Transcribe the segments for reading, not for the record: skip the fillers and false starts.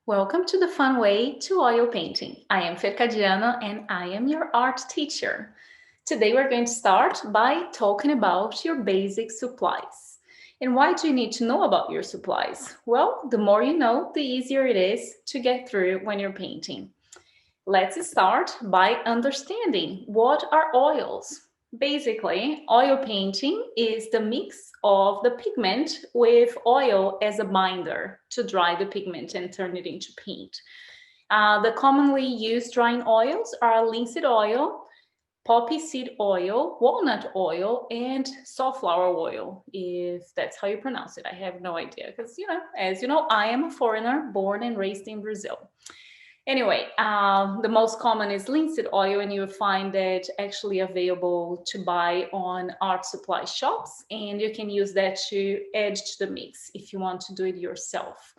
Welcome to the fun way to oil painting. I am Fercadiana and I am your art teacher. Today we're going to start by talking about your basic supplies. And why do you need to know about your supplies? Well, the more you know, the easier it is to get through when you're painting. Let's start by understanding what are oils. Basically, oil painting is the mix of the pigment with oil as a binder to dry the pigment and turn it into paint. The commonly used drying oils are linseed oil, poppy seed oil, walnut oil, and safflower oil, if that's how you pronounce it. I have no idea because, as you know, I am a foreigner born and raised in Brazil. Anyway, the most common is linseed oil, and you'll find that actually available to buy on art supply shops, and you can use that to add to the mix if you want to do it yourself.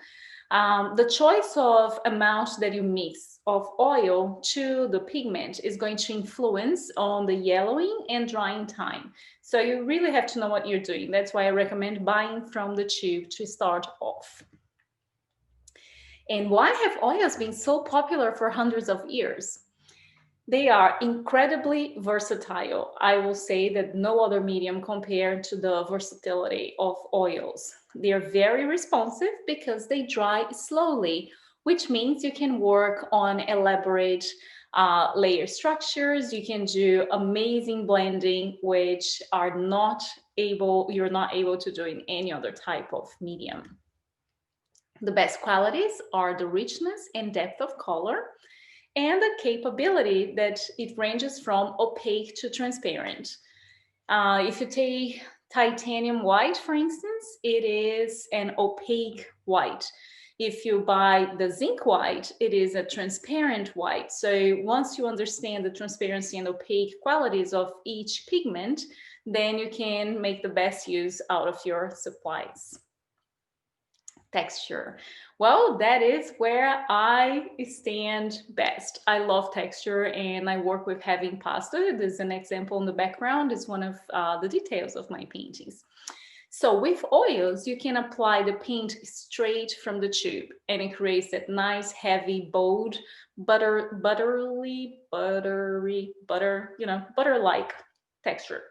The choice of amount that you mix of oil to the pigment is going to influence on the yellowing and drying time. So you really have to know what you're doing. That's why I recommend buying from the tube to start off. And why have oils been so popular for hundreds of years? They are incredibly versatile. I will say that no other medium compared to the versatility of oils. They are very responsive because they dry slowly, which means you can work on elaborate layer structures. You can do amazing blending, which you're not able to do in any other type of medium. The best qualities are the richness and depth of color and the capability that it ranges from opaque to transparent. If you take titanium white, for instance, it is an opaque white. If you buy the zinc white, it is a transparent white. So once you understand the transparency and opaque qualities of each pigment, then you can make the best use out of your supplies. Texture. Well, that is where I stand best. I love texture and I work with heavy pasta. There's an example in the background. It's one of the details of my paintings. So with oils, you can apply the paint straight from the tube and it creates that nice, heavy, bold, butter-like texture.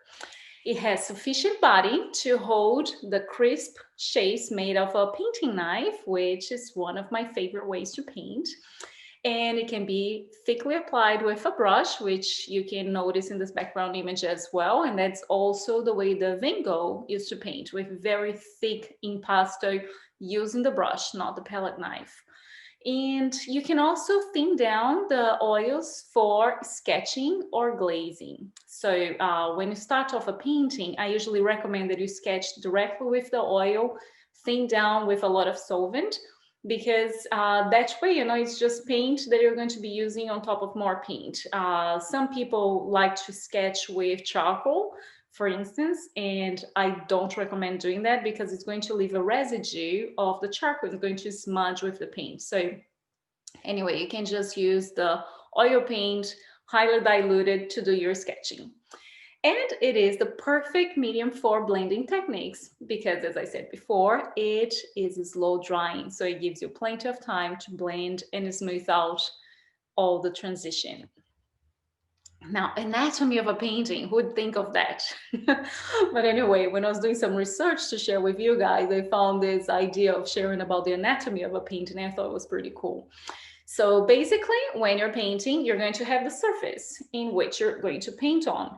It has sufficient body to hold the crisp shapes made of a painting knife, which is one of my favorite ways to paint. And it can be thickly applied with a brush, which you can notice in this background image as well. And that's also the way the Van Gogh used to paint, with very thick impasto using the brush, not the palette knife. And you can also thin down the oils for sketching or glazing. So when you start off a painting, I usually recommend that you sketch directly with the oil, thin down with a lot of solvent, because that way, it's just paint that you're going to be using on top of more paint. Some people like to sketch with charcoal, for instance, and I don't recommend doing that because it's going to leave a residue of the charcoal. It's going to smudge with the paint. So anyway, you can just use the oil paint, highly diluted, to do your sketching. And it is the perfect medium for blending techniques because, as I said before, it is slow drying. So it gives you plenty of time to blend and smooth out all the transition. Now, anatomy of a painting, who would think of that? But anyway, when I was doing some research to share with you guys, I found this idea of sharing about the anatomy of a painting. I thought it was pretty cool. So basically, when you're painting, you're going to have the surface in which you're going to paint on.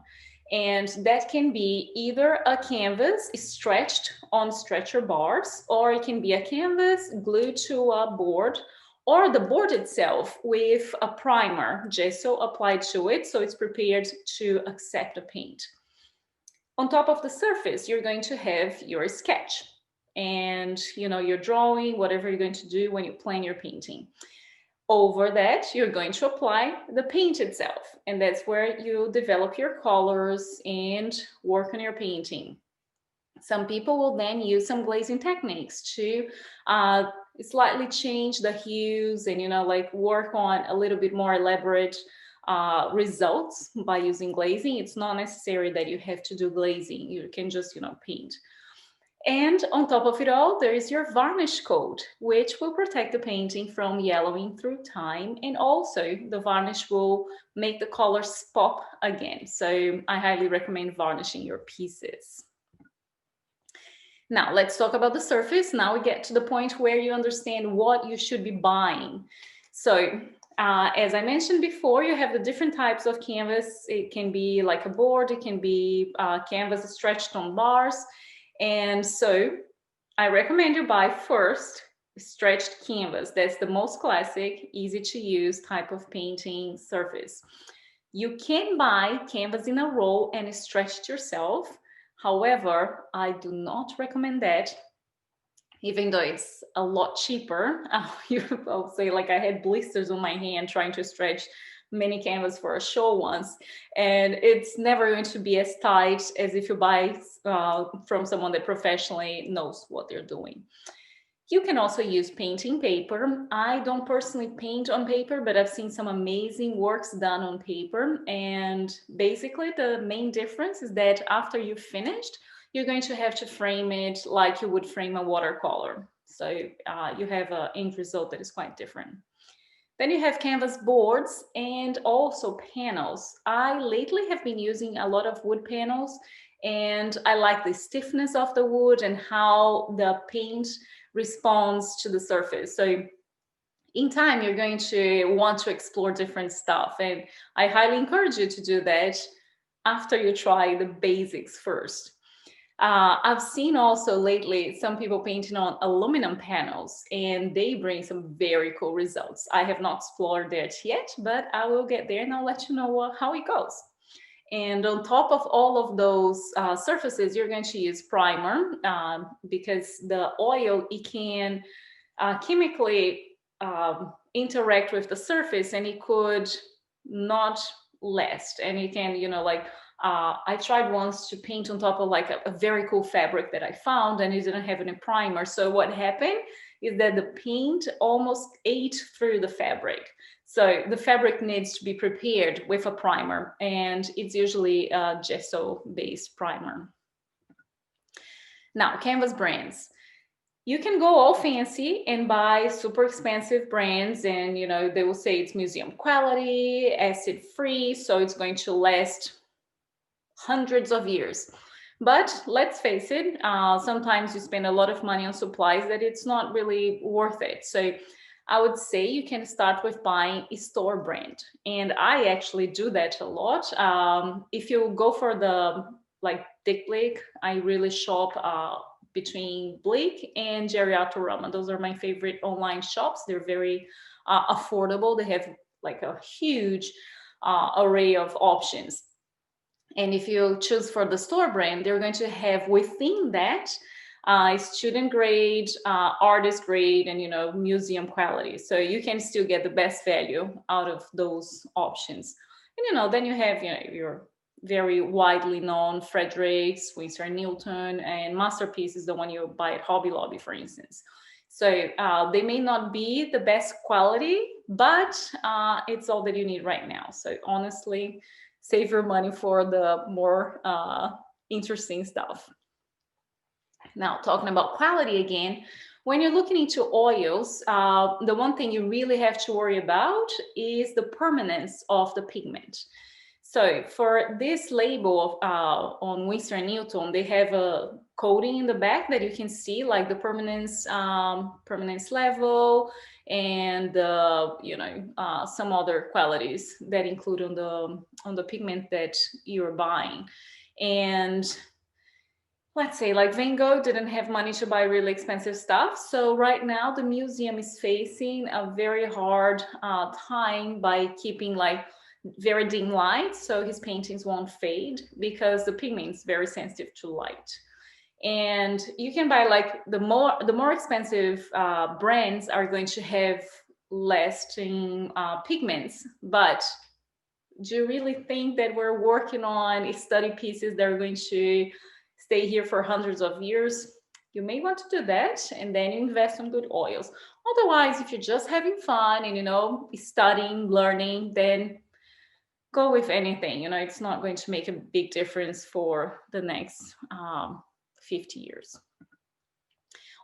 And that can be either a canvas stretched on stretcher bars, or it can be a canvas glued to a board, or the board itself with a primer, gesso applied to it, so it's prepared to accept the paint. On top of the surface, you're going to have your sketch and your drawing, whatever you're going to do when you plan your painting. Over that, you're going to apply the paint itself, and that's where you develop your colors and work on your painting. Some people will then use some glazing techniques to slightly change the hues and work on a little bit more elaborate results by using glazing. It's not necessary that you have to do glazing. You can just paint. And on top of it all, there is your varnish coat, which will protect the painting from yellowing through time. And also the varnish will make the colors pop again. So I highly recommend varnishing your pieces. Now let's talk about the surface. Now we get to the point where you understand what you should be buying. So as I mentioned before, you have the different types of canvas. It can be like a board, it can be canvas stretched on bars. And so I recommend you buy first stretched canvas. That's the most classic, easy to use type of painting surface. You can buy canvas in a roll and stretch it yourself. However, I do not recommend that, even though it's a lot cheaper. I'll say, like, I had blisters on my hand trying to stretch mini canvas for a show once, and it's never going to be as tight as if you buy from someone that professionally knows what they're doing. You can also use painting paper. I don't personally paint on paper, but I've seen some amazing works done on paper. And basically the main difference is that after you've finished, you're going to have to frame it like you would frame a watercolor. So you have an end result that is quite different. Then you have canvas boards and also panels. I lately have been using a lot of wood panels, and I like the stiffness of the wood and how the paint responds to the surface. So in time, you're going to want to explore different stuff. And I highly encourage you to do that after you try the basics first. I've seen also lately some people painting on aluminum panels, and they bring some very cool results. I have not explored that yet, but I will get there and I'll let you know how it goes. And on top of all of those surfaces, you're going to use primer because the oil, it can chemically interact with the surface, and it could not last. And it can, I tried once to paint on top of like a very cool fabric that I found, and it didn't have any primer. So what happened is that the paint almost ate through the fabric. So the fabric needs to be prepared with a primer, and it's usually a gesso-based primer. Now, canvas brands. You can go all fancy and buy super expensive brands, and they will say it's museum quality, acid free, so it's going to last hundreds of years. But let's face it, sometimes you spend a lot of money on supplies that it's not really worth it. So I would say you can start with buying a store brand, and I actually do that a lot. If you go for the Dick Blick, I really shop between Blick and Geriatorama. Those are my favorite online shops. They're very affordable. They have like a huge array of options. And if you choose for the store brand, they're going to have within that student grade, artist grade, and museum quality. So you can still get the best value out of those options. And then you have your very widely known Fredericks, Winsor & Newton, and Masterpiece is the one you buy at Hobby Lobby, for instance. So they may not be the best quality, but it's all that you need right now. So honestly, save your money for the more interesting stuff. Now, talking about quality again, when you're looking into oils, the one thing you really have to worry about is the permanence of the pigment. So for this label on Winsor & Newton, they have a coating in the back that you can see, like the permanence level and some other qualities that include on the pigment that you're buying. And let's say like Van Gogh didn't have money to buy really expensive stuff. So right now the museum is facing a very hard time by keeping like very dim light, so his paintings won't fade because the pigment is very sensitive to light. And you can buy like the more expensive brands are going to have lasting pigments, but do you really think that we're working on study pieces that are going to stay here for hundreds of years? You may want to do that, and then you invest in good oils. Otherwise, if you're just having fun and studying, learning, then go with anything. It's not going to make a big difference for the next 50 years.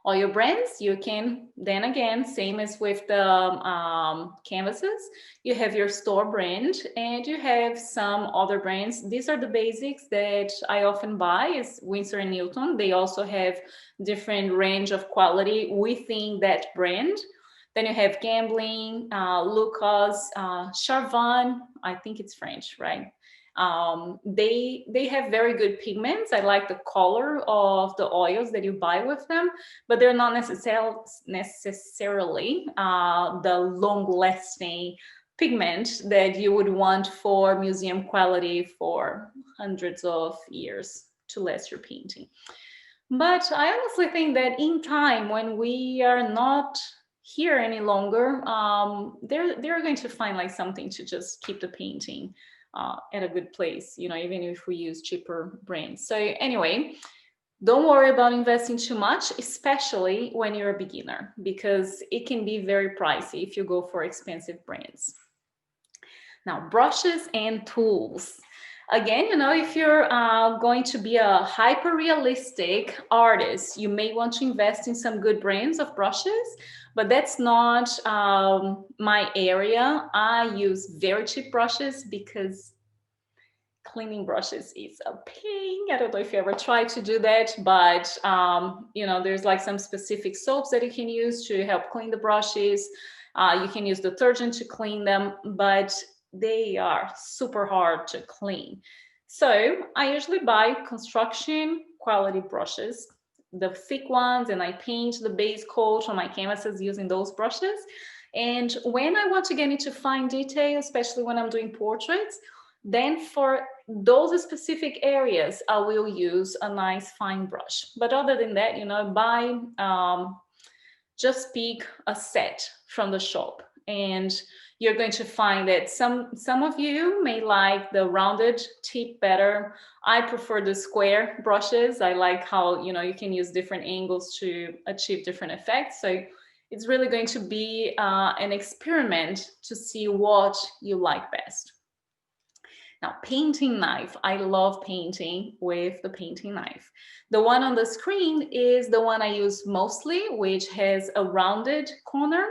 oil brands. You can, then again, same as with the canvases, you have your store brand and you have some other brands. These are the basics that I often buy is Winsor and Newton. They also have different range of quality within that brand. Then you have Gambling, Lucas, Charvan. I think it's French, right? They have very good pigments. I like the color of the oils that you buy with them, but they're not necessarily the long-lasting pigment that you would want for museum quality for hundreds of years to last your painting. But I honestly think that in time, when we are not here any longer, they're going to find like something to just keep the painting at a good place, you know, even if we use cheaper brands. So anyway, don't worry about investing too much, especially when you're a beginner, because it can be very pricey if you go for expensive brands. Now, brushes and tools. Again, you know, if you're going to be a hyper-realistic artist, you may want to invest in some good brands of brushes, but that's not my area. I use very cheap brushes because cleaning brushes is a pain. I don't know if you ever tried to do that, but you know, there's like some specific soaps that you can use to help clean the brushes. You can use detergent to clean them, but they are super hard to clean. So I usually buy construction quality brushes, the thick ones, and I paint the base coat on my canvases using those brushes. And when I want to get into fine detail, especially when I'm doing portraits, then for those specific areas, I will use a nice fine brush. But other than that, you know, just pick a set from the shop, and you're going to find that some of you may like the rounded tip better. I prefer the square brushes. I like how, you know, you can use different angles to achieve different effects. So it's really going to be an experiment to see what you like best. Now, painting knife. I love painting with the painting knife. The one on the screen is the one I use mostly, which has a rounded corner.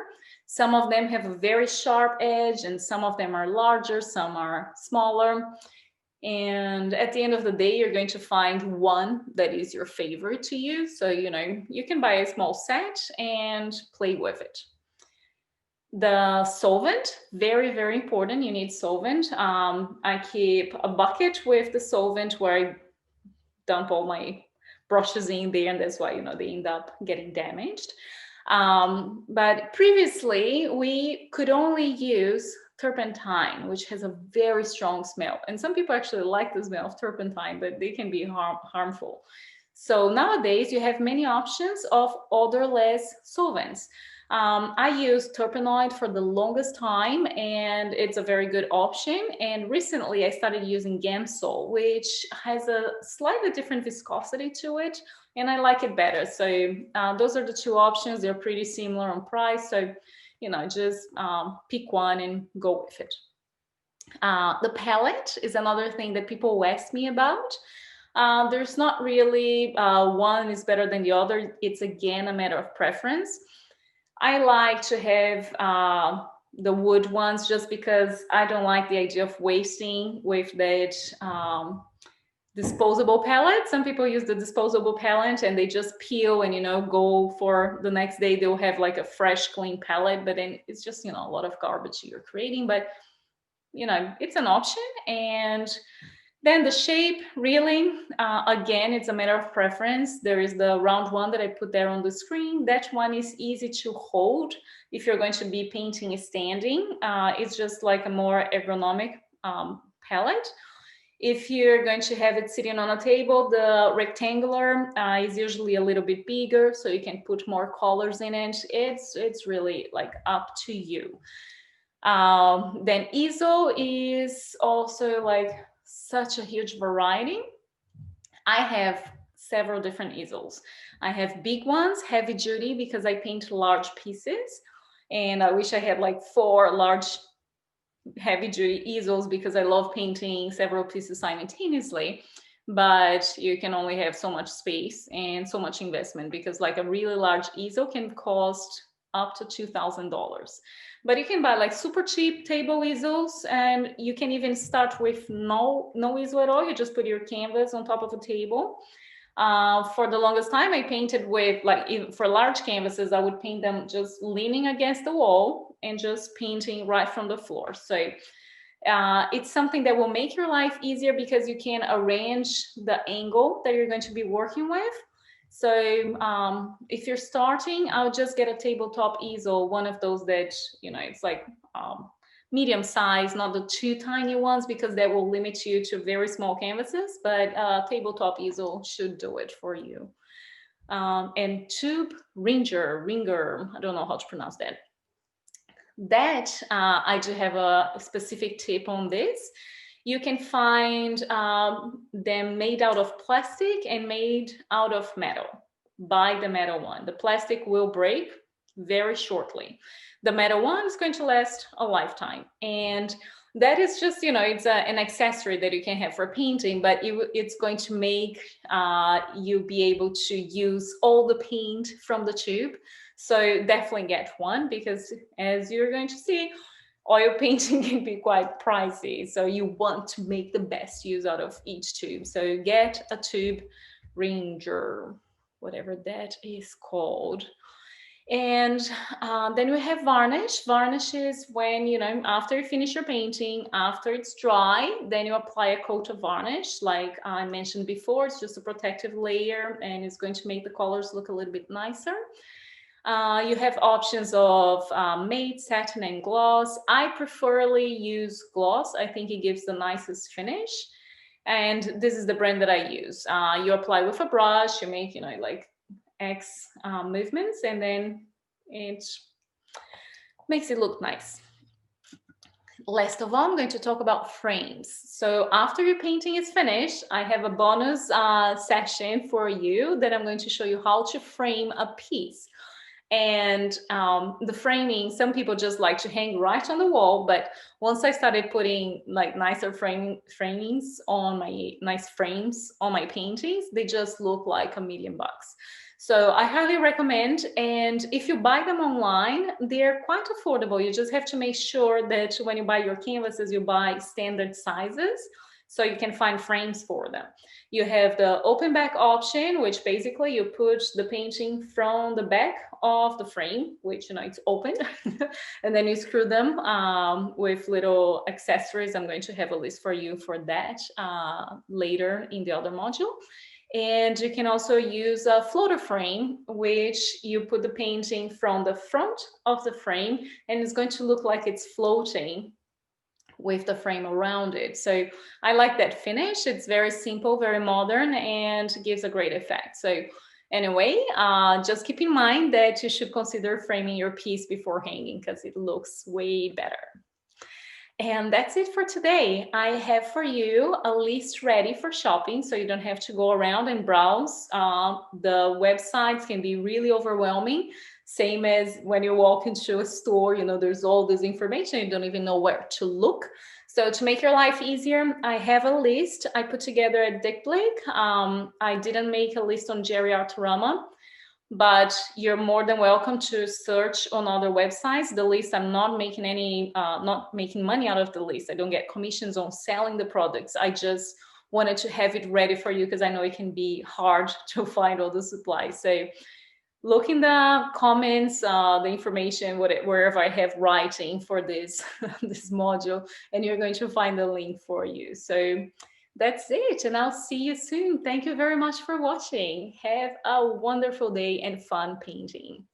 Some of them have a very sharp edge and some of them are larger, some are smaller. And at the end of the day, you're going to find one that is your favorite to use. So, you know, you can buy a small set and play with it. The solvent, very, very important. You need solvent. I keep a bucket with the solvent where I dump all my brushes in there, and that's why, you know, they end up getting damaged. But previously, we could only use turpentine, which has a very strong smell. And some people actually like the smell of turpentine, but they can be harmful. So nowadays, you have many options of odorless solvents. I used Turpenoid for the longest time, and it's a very good option. And recently I started using Gamsol, which has a slightly different viscosity to it, and I like it better. So those are the two options. They're pretty similar on price. So, you know, just pick one and go with it. The palette is another thing that people ask me about. There's not really one is better than the other. It's again a matter of preference. I like to have the wood ones just because I don't like the idea of wasting with that disposable palette. Some people use the disposable palette and they just peel and, you know, go for the next day. They'll have like a fresh, clean palette, but then it's just, you know, a lot of garbage you're creating. But, you know, it's an option. And then the shape, really, again, it's a matter of preference. There is the round one that I put there on the screen. That one is easy to hold if you're going to be painting standing. It's just like a more ergonomic palette. If you're going to have it sitting on a table, the rectangular is usually a little bit bigger, so you can put more colors in it. It's really like up to you. Then easel is also like such a huge variety. I have several different easels. I have big ones, heavy duty, because I paint large pieces. And I wish I had like 4 large heavy duty easels because I love painting several pieces simultaneously. but you can only have so much space and so much investment, because like a really large easel can cost up to $2,000. But you can buy like super cheap table easels, and you can even start with no easel at all. You just put your canvas on top of a table. For the longest time, I painted with, like, even for large canvases, I would paint them just leaning against the wall and just painting right from the floor. So it's something that will make your life easier, because you can arrange the angle that you're going to be working with. So if you're starting, I'll just get a tabletop easel, one of those that, it's like medium size, not the too tiny ones, because that will limit you to very small canvases, but tabletop easel should do it for you. And tube ringer, I don't know how to pronounce that. I do have a specific tip on this. You can find them made out of plastic and made out of metal. Buy the metal one. The plastic will break very shortly. The metal one is going to last a lifetime. And that is just, it's an accessory that you can have for painting, but it's going to make you be able to use all the paint from the tube. So definitely get one, because as you're going to see, oil painting can be quite pricey. So you want to make the best use out of each tube. So get a tube ringer, whatever that is called. And then we have varnish. Varnish is when, after you finish your painting, after it's dry, then you apply a coat of varnish. Like I mentioned before, it's just a protective layer, and it's going to make the colors look a little bit nicer. You have options of matte, satin, and gloss. I preferably use gloss. I think it gives the nicest finish. And this is the brand that I use. You apply with a brush, you make, like X movements, and then it makes it look nice. Last of all, I'm going to talk about frames. So after your painting is finished, I have a bonus session for you that I'm going to show you how to frame a piece. And the framing, some people just like to hang right on the wall, but once I started putting like nicer framings on my nice frames on my paintings, they just look like $1,000,000. So I highly recommend. And if you buy them online, they're quite affordable. You just have to make sure that when you buy your canvases, you buy standard sizes, so you can find frames for them. You have the open back option, which basically you put the painting from the back of the frame, which, it's open, and then you screw them with little accessories. I'm going to have a list for you for that later in the other module. And you can also use a floater frame, which you put the painting from the front of the frame, and it's going to look like it's floating with the frame around it. So I like that finish. It's very simple, very modern, and gives a great effect. So anyway, just keep in mind that you should consider framing your piece before hanging, because it looks way better. And that's it for today. I have for you a list ready for shopping, so you don't have to go around and browse. The websites can be really overwhelming. Same as when you walk into a store, there's all this information, you don't even know where to look. So to make your life easier, I have a list I put together at Dick Blake. I didn't make a list on Jerry Arturama, but you're more than welcome to search on other websites. The list, I'm not making not making money out of the list. I don't get commissions on selling the products. I just wanted to have it ready for you, because I know it can be hard to find all the supplies. So look in the comments, the information, wherever I have writing for this, this module, and you're going to find the link for you. So that's it, and I'll see you soon. Thank you very much for watching. Have a wonderful day and fun painting.